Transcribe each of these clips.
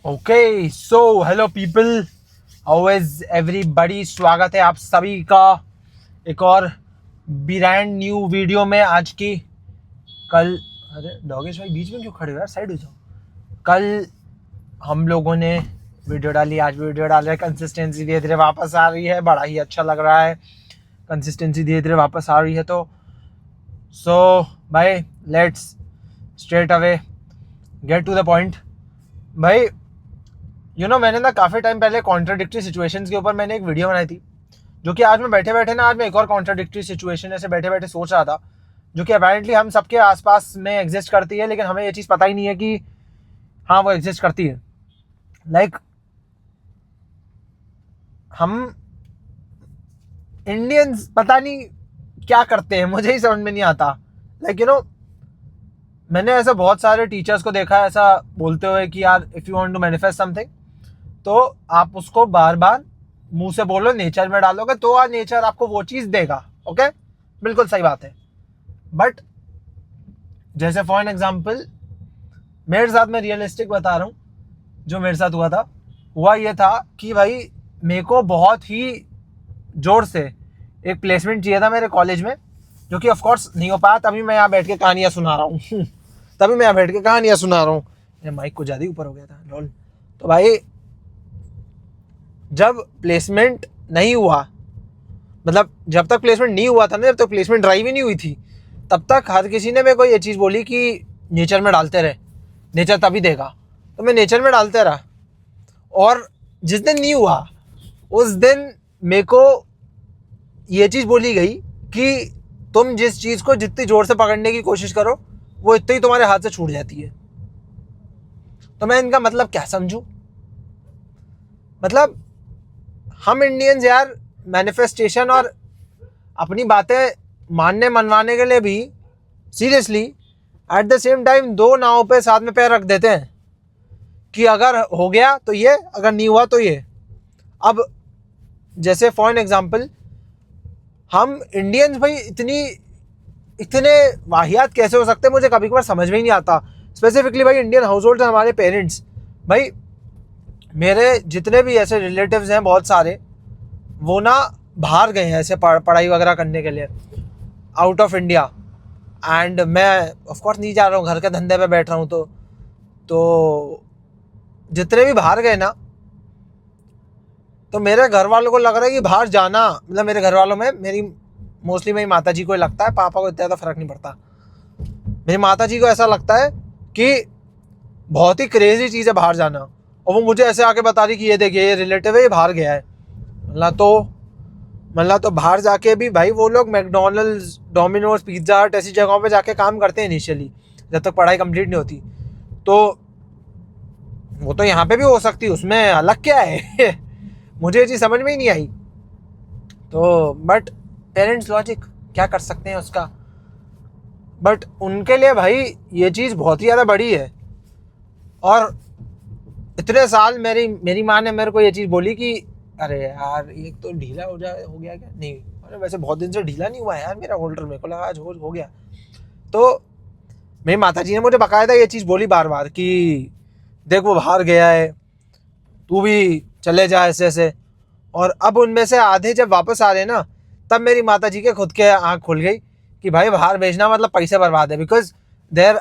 Okay so hello people, how is everybody. स्वागत है आप सभी का एक और ब्रांड न्यू वीडियो में। आज की कल, अरे डॉगेश भाई बीच में क्यों खड़े हो यार, साइड हो जाओ। कल हम लोगों ने वीडियो डाली, आज वीडियो डाल रहे हैं। कंसिस्टेंसी धीरे धीरे वापस आ रही है, बड़ा ही अच्छा लग रहा है। कंसिस्टेंसी धीरे धीरे वापस आ रही है तो भाई let's straight away get to the point. भाई मैंने ना काफ़ी टाइम पहले कॉन्ट्राडिक्टरी सिचुएशंस के ऊपर मैंने एक वीडियो बनाई थी, जो कि आज मैं बैठे बैठे ना, आज मैं एक और कॉन्ट्राडिक्टरी सिचुएशन ऐसे बैठे बैठे सोच रहा था, जो कि अपेरेंटली हम सबके आसपास में एग्जिस्ट करती है, लेकिन हमें ये चीज़ पता ही नहीं है कि हाँ वो एग्जिस्ट करती है। लाइक हम इंडियंस पता नहीं क्या करते हैं, मुझे ही समझ में नहीं आता। मैंने ऐसे बहुत सारे टीचर्स को देखा है ऐसा बोलते हुए कि यार if you want to manifest something तो आप उसको बार बार मुंह से बोलो, नेचर में डालोगे तो आज नेचर आपको वो चीज़ देगा। ओके, बिल्कुल सही बात है। बट जैसे फॉर एन एग्जाम्पल मेरे साथ, मैं रियलिस्टिक बता रहा हूँ, जो मेरे साथ हुआ ये था कि भाई मेरे को बहुत ही जोर से एक प्लेसमेंट चाहिए था मेरे कॉलेज में, जो कि ऑफ कोर्स नहीं हो पाया। तभी मैं यहाँ बैठ के कहानियाँ सुना रहा हूँ तभी मैं यहाँ बैठ के कहानियाँ सुना रहा हूँ। मेरे माइक को ज़्यादा ही ऊपर हो गया था, लॉल। तो भाई जब प्लेसमेंट नहीं हुआ, मतलब जब तक प्लेसमेंट नहीं हुआ था ना, जब तक प्लेसमेंट ड्राइव ही नहीं हुई थी, तब तक हर किसी ने मेरे को ये चीज़ बोली कि नेचर में डालते रहे, नेचर तभी देगा। तो मैं नेचर में डालते रहा, और जिस दिन नहीं हुआ उस दिन मेरे को ये चीज़ बोली गई कि तुम जिस चीज़ को जितनी ज़ोर से पकड़ने की कोशिश करो वो इतनी ही तुम्हारे हाथ से छूट जाती है। तो मैं इनका मतलब क्या समझूं? मतलब हम इंडियंस यार मैनिफेस्टेशन और अपनी बातें मानने मनवाने के लिए भी seriously at the same time दो नावों पे साथ में पैर रख देते हैं कि अगर हो गया तो ये, अगर नहीं हुआ तो ये। अब जैसे फॉर एन एग्जांपल हम इंडियंस भाई इतने वाहियात कैसे हो सकते हैं, मुझे कभी कभार समझ में ही नहीं आता। स्पेसिफिकली भाई इंडियन हाउस होल्ड, हमारे पेरेंट्स, भाई मेरे जितने भी ऐसे रिलेटिव्स हैं बहुत सारे, वो ना बाहर गए हैं ऐसे पढ़ाई वगैरह करने के लिए आउट ऑफ इंडिया। एंड मैं ऑफ कोर्स नहीं जा रहा हूँ, घर के धंधे पे बैठ रहा हूँ। तो जितने भी बाहर गए ना, तो मेरे घर वालों को लग रहा है कि बाहर जाना, मतलब मेरे घर वालों में मोस्टली मेरी माता जी को ही लगता है, पापा को इतना ज़्यादा फ़र्क नहीं पड़ता। मेरी माता जी को ऐसा लगता है कि बहुत ही क्रेजी चीज़ है बाहर जाना, और वो मुझे ऐसे आके बता रही कि ये देखिए ये रिलेटिव है, ये बाहर गया है। मतलब तो बाहर जाके भी भाई वो लोग मैकडोनल्ड्स, डोमिनोज, पिज्ज़ा हट ऐसी जगहों पे जाके काम करते हैं इनिशियली, जब तक पढ़ाई कंप्लीट नहीं होती। तो वो तो यहाँ पे भी हो सकती है, उसमें अलग क्या है मुझे ये चीज़ समझ में ही नहीं आई। तो बट पेरेंट्स लॉजिक, क्या कर सकते हैं उसका। बट उनके लिए भाई ये चीज़ बहुत ही ज़्यादा बड़ी है। और इतने साल मेरी माँ ने मेरे को ये चीज़ बोली कि अरे यार एक तो ढीला हो गया क्या, नहीं अरे वैसे बहुत दिन से ढीला नहीं हुआ है यार मेरा होल्डर, मेरे को लगा आज हो गया। तो मेरी माता जी ने मुझे बकायदा ये चीज़ बोली बार बार कि देख वो बाहर गया है, तू भी चले जा ऐसे ऐसे। और अब उनमें से आधे जब वापस आ रहे ना, तब मेरी माता जी के खुद के आँख खुल गई कि भाई बाहर भेजना मतलब पैसे बर्बाद है। बिकॉज देर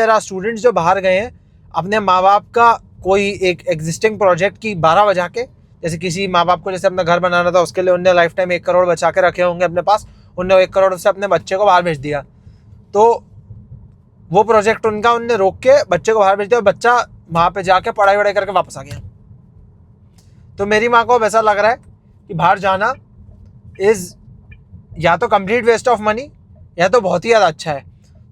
आर स्टूडेंट्स जो बाहर गए हैं अपने माँ बाप का कोई एक एग्जिस्टिंग प्रोजेक्ट की 12 बजा के, जैसे किसी माँ बाप को जैसे अपना घर बनाना था, उसके लिए उनने लाइफ टाइम 1 करोड़ बचा के रखे होंगे अपने पास, उनने 1 करोड़ से अपने बच्चे को बाहर भेज दिया। तो वो प्रोजेक्ट उनका उनने रोक के बच्चे को बाहर भेज दिया, और बच्चा वहाँ पे जाके पढ़ाई वढ़ाई करके वापस आ गया। तो मेरी माँ को अब ऐसा लग रहा है कि बाहर जाना इज़ या तो कंप्लीट वेस्ट ऑफ मनी या तो बहुत ही ज़्यादा अच्छा है।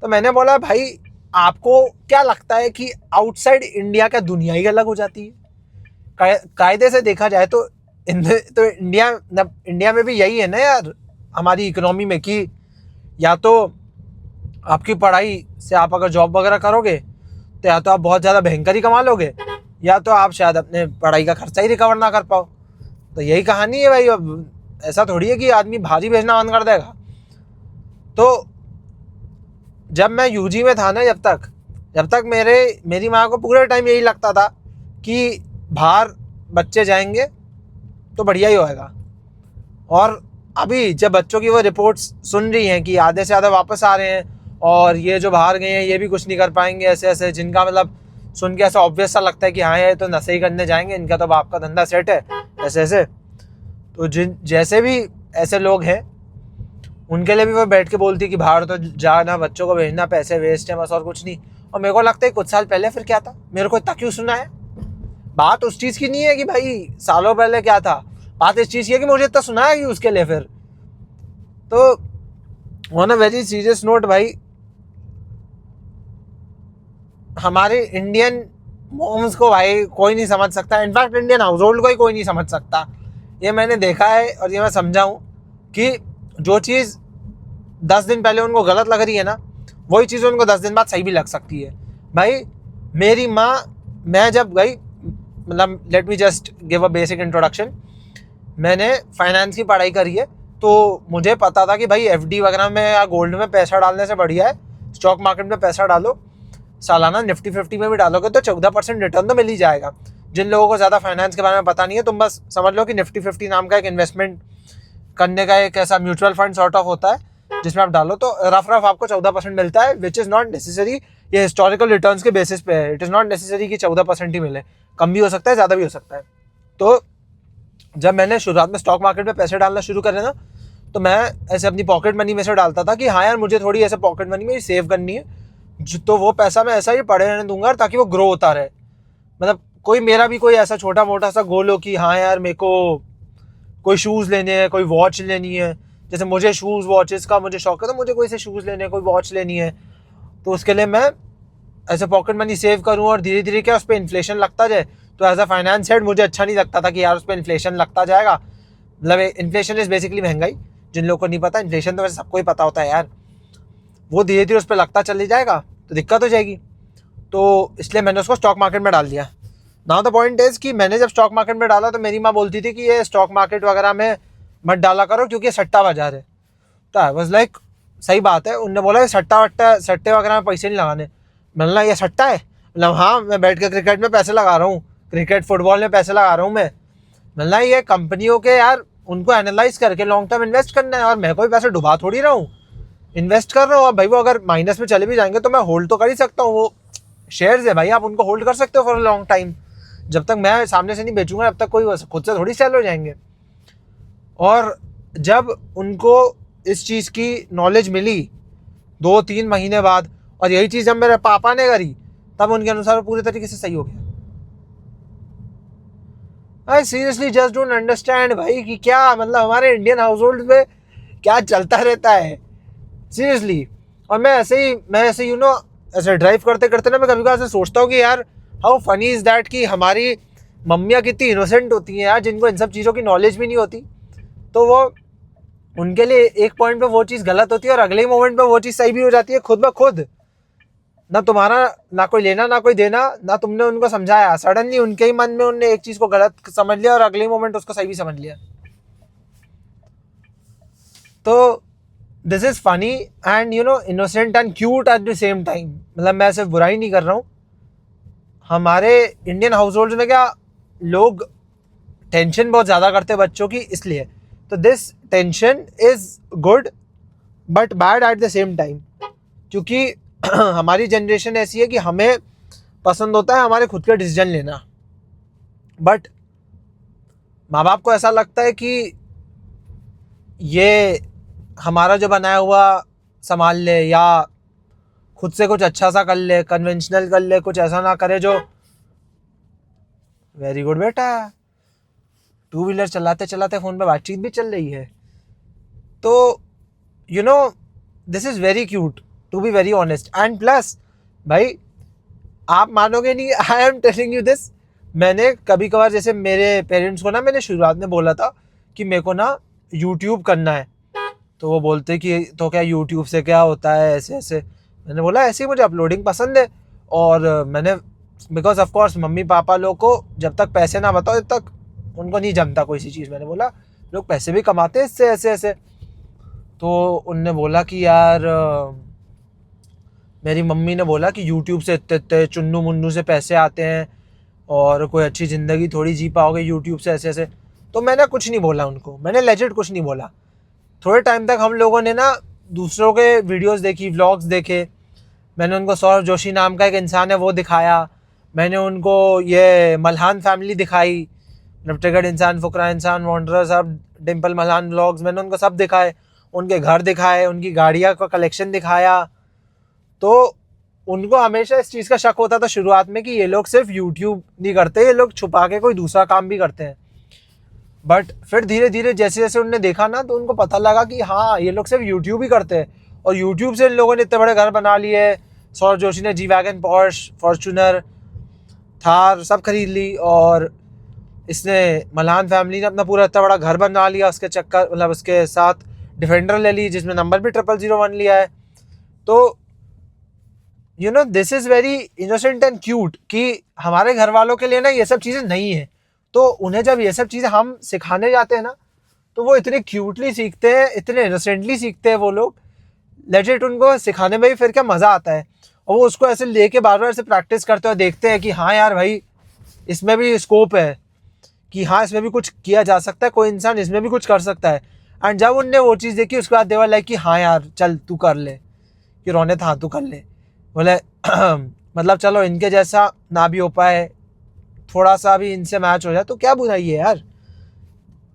तो मैंने बोला भाई आपको क्या लगता है कि आउटसाइड इंडिया क्या दुनिया ही अलग हो जाती है? कायदे से देखा जाए तो इंडिया में भी यही है ना यार, हमारी इकोनॉमी में, कि या तो आपकी पढ़ाई से आप अगर जॉब वगैरह करोगे तो या तो आप बहुत ज़्यादा भयंकर ही कमा लोगे, या तो आप शायद अपने पढ़ाई का खर्चा ही रिकवर ना कर पाओ। तो यही कहानी है भाई। अब ऐसा थोड़ी है कि आदमी भारी भेजना बंद कर देगा। तो जब मैं यूजी में था ना, जब तक मेरी माँ को पूरे टाइम यही लगता था कि बाहर बच्चे जाएंगे तो बढ़िया ही होएगा। और अभी जब बच्चों की वो रिपोर्ट्स सुन रही हैं कि आधे से ज़्यादा वापस आ रहे हैं और ये जो बाहर गए हैं ये भी कुछ नहीं कर पाएंगे, ऐसे ऐसे, जिनका मतलब सुन के ऐसा ऑब्वियस सा लगता है कि हाँ ये तो नशे ही करने जाएंगे, इनका तो बाप का धंधा सेट है, ऐसे ऐसे। तो जिन जैसे भी ऐसे लोग हैं उनके लिए भी वो बैठ के बोलती कि बाहर तो जाना, बच्चों को भेजना, पैसे वेस्ट है बस, और कुछ नहीं। और मेरे को लगता है कुछ साल पहले फिर क्या था, मेरे को इतना क्यों सुना है। बात उस चीज़ की नहीं है कि भाई सालों पहले क्या था, बात इस चीज़ की है कि मुझे इतना सुना है कि उसके लिए फिर। तो on a very serious note भाई, हमारे इंडियन मॉम्स को भाई कोई नहीं समझ सकता, इनफैक्ट इंडियन हाउस होल्ड को ही कोई नहीं समझ सकता। ये मैंने देखा है और ये मैं समझा हूँ कि जो चीज़ 10 दिन पहले उनको गलत लग रही है ना, वही चीज़ उनको 10 दिन बाद सही भी लग सकती है। भाई मेरी माँ, मैं जब गई, मतलब let me just give a basic introduction, मैंने फाइनेंस की पढ़ाई करी है, तो मुझे पता था कि भाई एफडी वगैरह में या गोल्ड में पैसा डालने से बढ़िया है स्टॉक मार्केट में पैसा डालो, सालाना निफ्टी 50 में भी डालोगे तो 14% रिटर्न तो मिल ही जाएगा। जिन लोगों को ज़्यादा फाइनेंस के बारे में पता नहीं है, तुम बस समझ लो कि निफ्टी 50 नाम का एक इन्वेस्टमेंट करने का एक ऐसा म्यूचुअल फंड सॉर्ट ऑफ होता है जिसमें आप डालो तो रफ आपको 14% मिलता है, विच इज़ नॉट नेसेसरी। ये हिस्टोरिकल रिटर्न्स के बेसिस पे है, इट इज़ नॉट नेसेसरी कि 14% ही मिले, कम भी हो सकता है, ज़्यादा भी हो सकता है। तो जब मैंने शुरुआत में स्टॉक मार्केट में पैसे डालना शुरू करे ना, तो मैं ऐसे अपनी पॉकेट मनी में से डालता था कि हाँ यार मुझे थोड़ी ऐसे पॉकेट मनी में सेव करनी है, तो वो पैसा मैं ऐसा ही पड़े रहने दूंगा ताकि वो ग्रो होता रहे। मतलब कोई मेरा भी कोई ऐसा छोटा मोटा सा गोल हो कि हाँ यार मेरे को कोई शूज़ लेने हैं, कोई वॉच लेनी है, जैसे मुझे शूज़ वॉचेस का मुझे शौक है, तो मुझे कोई से शूज़ लेने हैं, कोई वॉच लेनी है, तो उसके लिए मैं ऐसे पॉकेट मनी सेव करूँ और धीरे धीरे क्या उस पर इन्फ्लेशन लगता जाए। तो एज अ फाइनेंस हेड मुझे अच्छा नहीं लगता था कि यार उस पर इन्फ्लेशन लगता जाएगा, मतलब इन्फ्लेशन इज़ बेसिकली महंगाई, जिन लोगों को नहीं पता, इन्फ्लेशन तो वैसे सबको ही पता होता है यार, वो धीरे धीरे उस पर लगता चली जाएगा तो दिक्कत हो जाएगी। तो इसलिए मैंने उसको स्टॉक मार्केट में डाल दिया। नाउ द पॉइंट इज़ कि मैंने जब स्टॉक मार्केट में डाला तो मेरी माँ बोलती थी कि ये स्टॉक मार्केट वगैरह में मत डाला करो क्योंकि ये सट्टा बाजार है। तो आई वाज लाइक सही बात है, उनने बोला सट्टा वट्टा, सट्टे वगैरह में पैसे नहीं लगाने। मैंने बोला ये सट्टा है, मतलब हाँ मैं बैठ के क्रिकेट में पैसे लगा रहा हूँ, क्रिकेट फुटबॉल में पैसे लगा रहा हूँ मैं। मैंने बोला ये कंपनियों के यार उनको एनालाइज करके लॉन्ग टर्म इन्वेस्ट करना है, और मैं कोई पैसे डुबा थोड़ी रहा हूँ, इन्वेस्ट कर रहा हूँ। अब भाई वो अगर माइनस में चले भी जाएंगे तो मैं होल्ड तो कर ही सकता हूँ, वो शेयर्स है भाई, आप उनको होल्ड कर सकते हो फॉर लॉन्ग टाइम, जब तक मैं सामने से नहीं बेचूंगा तब तक कोई खुद से थोड़ी सेल हो जाएंगे। और जब उनको इस चीज़ की नॉलेज मिली 2-3 महीने बाद, और यही चीज़ जब मेरे पापा ने करी, तब उनके अनुसार पूरे तरीके से सही हो गया। I seriously just don't understand भाई कि क्या मतलब हमारे इंडियन हाउस होल्ड में क्या चलता रहता है सीरियसली। और मैं ऐसे यू नो ऐसे ड्राइव करते करते ना मैं कभी कभी ऐसे सोचता हूँ कि यार हाउ फनी इज़ दैट कि हमारी मम्मियाँ कितनी इनोसेंट होती हैं यार, जिनको इन सब चीज़ों की नॉलेज भी नहीं होती, तो वो उनके लिए एक पॉइंट पे वो चीज़ गलत होती है और अगले ही मोमेंट पे वो चीज़ सही भी हो जाती है खुद ब खुद। ना तुम्हारा ना कोई लेना ना कोई देना, ना तुमने उनको समझाया, सडनली उनके ही मन में उनने एक चीज़ को गलत समझ लिया और अगले ही मोमेंट उसको सही भी समझ लिया। तो this is funny and you know innocent and cute at the same time. मतलब मैं सिर्फ बुराई नहीं कर रहा हूँ, हमारे इंडियन हाउस होल्ड में क्या लोग टेंशन बहुत ज़्यादा करते हैं बच्चों की, इसलिए तो this tension is good but bad at the same time, क्योंकि हमारी जनरेशन ऐसी है कि हमें पसंद होता है हमारे खुद के डिसीजन लेना, बट माँ बाप को ऐसा लगता है कि ये हमारा जो बनाया हुआ संभाल ले या खुद से कुछ अच्छा सा कर ले, कन्वेंशनल कर ले, कुछ ऐसा ना करे जो। वेरी गुड बेटा, 2 व्हीलर चलाते चलाते फ़ोन पे बातचीत भी चल रही है। तो you know this is very cute to be very honest and plus भाई आप मानोगे नहीं, I am telling you this, मैंने कभी कभार जैसे मेरे पेरेंट्स को ना मैंने शुरुआत में बोला था कि मेरे को ना यूट्यूब करना है, तो वो बोलते कि तो क्या यूट्यूब से क्या होता है, ऐसे ऐसे। मैंने बोला ऐसे ही मुझे अपलोडिंग पसंद है, और मैंने because of course mummy papa लोग को जब तक पैसे ना बताओ तब तक उनको नहीं जमता कोई सी चीज़। मैंने बोला लोग पैसे भी कमाते हैं इससे, ऐसे ऐसे। तो उनने बोला कि यार मेरी मम्मी ने बोला कि यूट्यूब से इतने इतने चुन्नू मुन्नू से पैसे आते हैं, और कोई अच्छी ज़िंदगी थोड़ी जी पाओगे यूट्यूब से ऐसे ऐसे। तो मैंने कुछ नहीं बोला उनको, मैंने लेजिट कुछ नहीं बोला। थोड़े टाइम तक हम लोगों ने ना दूसरों के वीडियोस देखी, व्लॉग्स देखे। मैंने उनको सौरभ जोशी नाम का एक इंसान है वो दिखाया, मैंने उनको ये मल्हान फैमिली दिखाई, ट्रिगर्ड इंसान, फुकरा इंसान, वॉन्डरर, सब डिम्पल मल्हान व्लॉग्स, मैंने उनको सब दिखाए, उनके घर दिखाए, उनकी गाड़ियाँ का कलेक्शन दिखाया। तो उनको हमेशा इस चीज़ का शक होता था शुरुआत में कि ये लोग सिर्फ यूट्यूब नहीं करते, ये लोग छुपा के कोई दूसरा काम भी करते हैं। बट फिर धीरे धीरे जैसे जैसे उनने देखा ना, तो उनको पता लगा कि हाँ ये लोग सिर्फ यूट्यूब ही करते हैं, और यूट्यूब से इन लोगों ने इतने बड़े घर बना लिए। सौरभ जोशी ने G wagon, Porsche, Fortuner, Thar सब खरीद ली, और इसने मल्हान फैमिली ने अपना पूरा इतना बड़ा घर बना लिया उसके चक्कर, मतलब उसके साथ डिफेंडर ले ली जिसमें नंबर भी 0001 लिया है। तो you know this is very innocent and cute कि हमारे घर वालों के लिए ना ये सब चीज़ें नहीं है। तो उन्हें जब ये सब चीज़ें हम सिखाने जाते हैं ना, तो वो इतने क्यूटली सीखते हैं, इतने इनोसेंटली सीखते हैं वो लोग। लेजिट उनको सिखाने में भी फिर क्या मज़ा आता है, और वो उसको ऐसे लेके बार बार ऐसे प्रैक्टिस करते हुए देखते हैं कि हाँ यार भाई इसमें भी स्कोप है, कि हाँ इसमें भी कुछ किया जा सकता है, कोई इंसान इसमें भी कुछ कर सकता है। एंड जब उनने वो चीज़ देखी उसके बाद देवर लाइक कि हाँ यार चल तू कर ले, कि रोने था तू कर ले। बोले मतलब चलो इनके जैसा ना भी हो पाए, थोड़ा सा भी इनसे मैच हो जाए तो क्या बुराई है यार।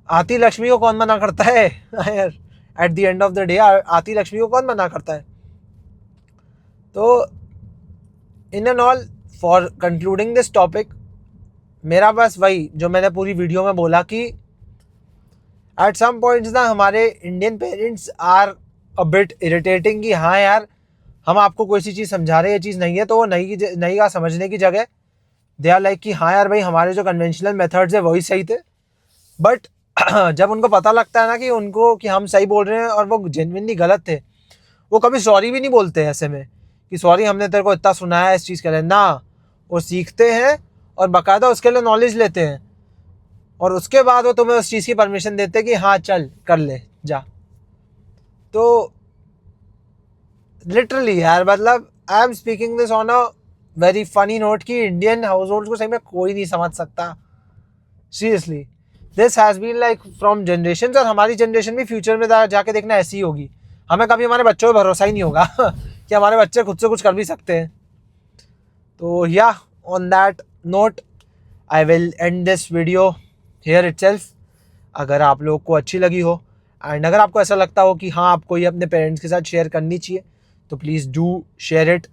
आती लक्ष्मी को कौन मना करता है यार, at the end of the day आती लक्ष्मी को कौन मना करता है। तो in and all, for concluding this topic, मेरा बस वही जो मैंने पूरी वीडियो में बोला कि एट सम पॉइंट्स ना हमारे Indian parents are a bit irritating, कि हाँ यार हम आपको कोई सी चीज़ समझा रहे हैं, ये चीज़ नहीं है, तो वो नहीं का समझने की जगह दे आर लाइक कि हाँ यार भाई हमारे जो कन्वेंशनल मेथड्स है वही सही थे। बट जब उनको पता लगता है ना कि उनको कि हम सही बोल रहे हैं और वो जेन्युइनली गलत थे, वो कभी सॉरी भी नहीं बोलते ऐसे में कि सॉरी हमने तेरे को इतना सुनाया इस चीज़ के लिए ना। वो सीखते हैं और बाकायदा उसके लिए नॉलेज लेते हैं, और उसके बाद वो तुम्हें उस चीज़ की परमिशन देते हैं कि हाँ चल कर ले जा। तो लिटरली यार, मतलब I am speaking this on a very funny note कि इंडियन हाउस होल्ड को सही में कोई नहीं समझ सकता। Seriously this has been like from generation, और हमारी जनरेशन भी फ्यूचर में जाके देखना ऐसी ही होगी। हमें कभी हमारे बच्चों पर भरोसा ही नहीं होगा कि हमारे बच्चे खुद से कुछ कर भी सकते हैं। तो या on that note I will and this video here itself. अगर आप लोग को अच्छी लगी हो, एंड अगर आपको ऐसा लगता हो कि हाँ आपको ये अपने पेरेंट्स के साथ शेयर करनी चाहिए, तो प्लीज़ डू शेयर इट।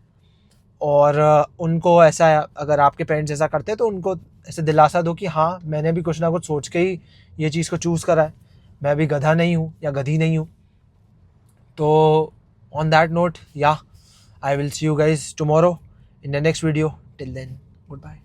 और उनको ऐसा, अगर आपके पेरेंट्स ऐसा करते हैं तो उनको ऐसे दिलासा दो कि हाँ मैंने भी कुछ ना कुछ सोच के ही ये चीज़ को चूज़ करा है, मैं भी गधा नहीं हूँ या गधी नहीं हूँ। तो on that note, yeah I will see you guys tomorrow in the next video. Till then, good bye.